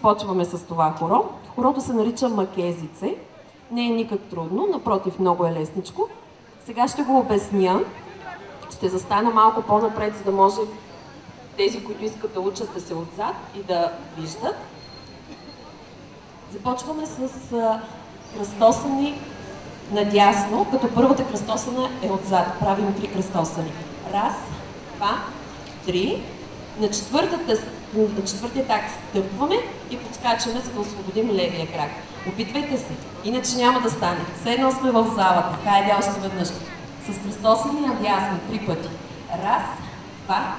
започваме с това хоро. Хорото се нарича Макезице. Не е никак трудно, напротив, много е лесничко. Сега ще го обясня. Ще застана малко по-напред, за да може тези, които искат да учат, да се отзад и да виждат. Започваме с кръстосани надясно, като първата кръстосана е отзад. Правим 3 кръстосани. Раз, два, три. На четвъртия такт стъпваме и подскачаме, за да освободим левия крак. Опитвайте се, иначе няма да стане. Все едно сме в залата. Хайде още веднъж. С кръстосани надясно 3 пъти. Раз, два,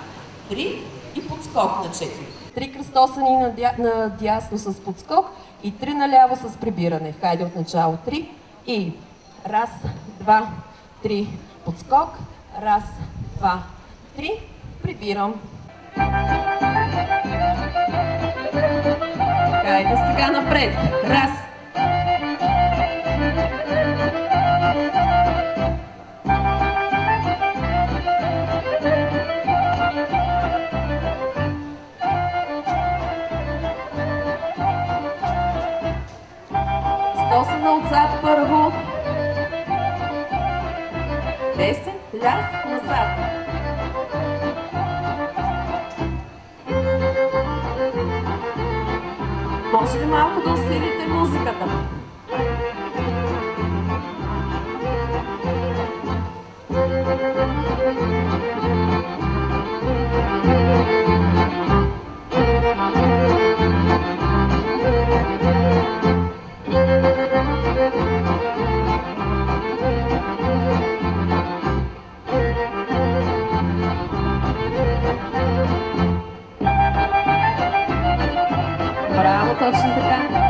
три и подскок на 4. 3 кръстосани надясно с подскок и 3 наляво с прибиране. Хайде от начало 3 и раз, два, три, подскок, раз, два, три, прибирам. Хайде сега напред. Раз. Кръстосана отзад първо. Десен, ляв, назад. Може ли малко да усилите музиката? Браво, точно така.